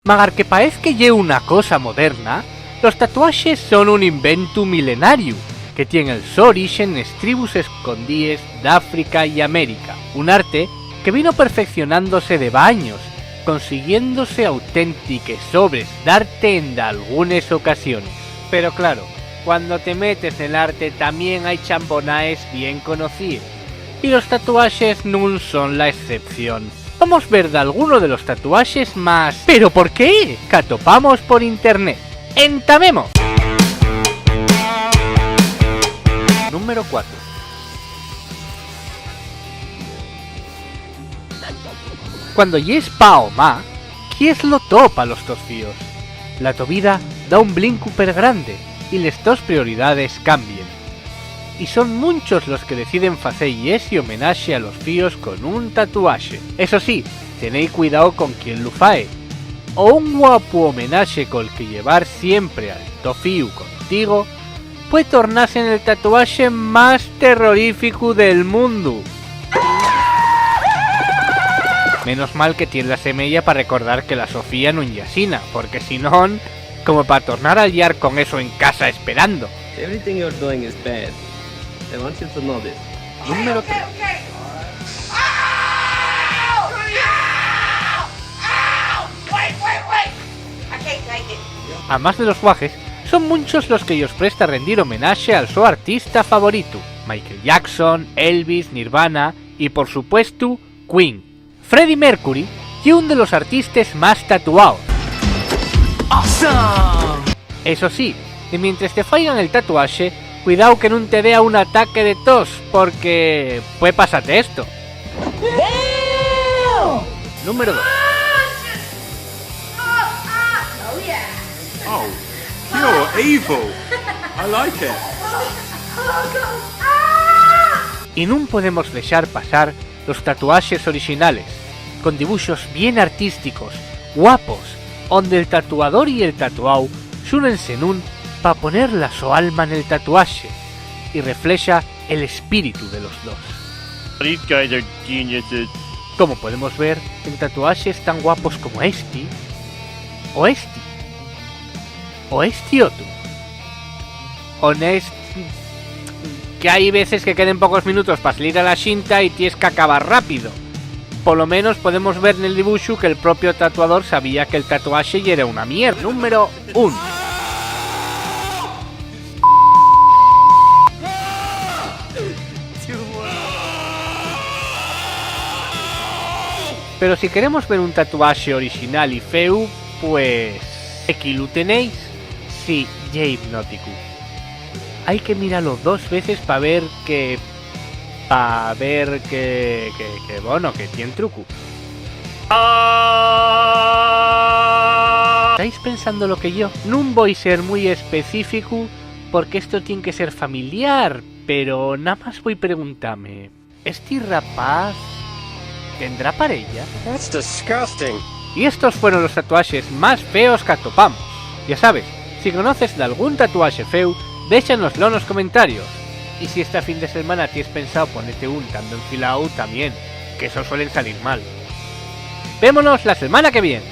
Magar que parezca ye una cosa moderna, los tatuajes son un invento milenario, que tiene el su origen en tribus escondidas de África y América, un arte que vino perfeccionándose de años, consiguiéndose auténticas obras de arte en algunas ocasiones. Pero claro, cuando te metes en el arte también hay chambonaes bien conocidos, y los tatuajes no son la excepción. Vamos a ver de alguno de los tatuajes más... ¿Pero por qué? Que atopamos por internet. ¡Entamemos! Número 4. Cuando yes pa o ma, ¿qué es lo top a los tos fíos? La to vida da un blink super grande y les tos prioridades cambian. Y son muchos los que deciden facer ese homenaje a los fíos con un tatuaje. Eso sí, tenéis cuidado con quien lo fae. O un guapo homenaje col que llevar siempre al to fío contigo puede tornarse en el tatuaje más terrorífico del mundo. Menos mal que tiene la semilla para recordar que la Sofía no yasina, porque si no, como para tornar a liar con eso en casa esperando. Everything you're doing is bad. I want you to know this. Número 3. A más de los guajes, son muchos los que ellos presta rendir homenaje al su artista favorito, Michael Jackson, Elvis, Nirvana y por supuesto Queen. Freddie Mercury y uno de los artistas más tatuados. ¡Awesome! Eso sí, y mientras te fallan el tatuaje, cuidado que no te dé un ataque de tos, porque puede pasarte esto. Número 2. Oh, you're evil. I like it. Y no podemos dejar pasar los tatuajes originales, con dibujos bien artísticos, guapos, donde el tatuador y el tatuado únense en un para poner la su alma en el tatuaje y refleja el espíritu de los dos. These guys are geniuses. Como podemos ver en tatuajes tan guapos como este, o este, o este otro, que hay veces que queden pocos minutos para salir a la cinta y tienes que acabar rápido. Por lo menos podemos ver en el dibujo que el propio tatuador sabía que el tatuaje ya era una mierda. Número 1. Pero si queremos ver un tatuaje original y feo, pues aquí lo tenéis. Sí, ya hipnótico. Hay que mirarlo 2 veces para ver que... bueno, que tiene truco. ¿Estáis pensando lo que yo? No voy a ser muy específico porque esto tiene que ser familiar, pero nada más voy a preguntarme, ¿este rapaz tendrá pareja? That's disgusting. Y estos fueron los tatuajes más feos que atopamos. Ya sabes, si conoces de algún tatuaje feo, déjanoslo en los comentarios. Y si este fin de semana tienes pensado ponerte un tanto enfilado también, que eso suelen salir mal. Vémonos la semana que viene.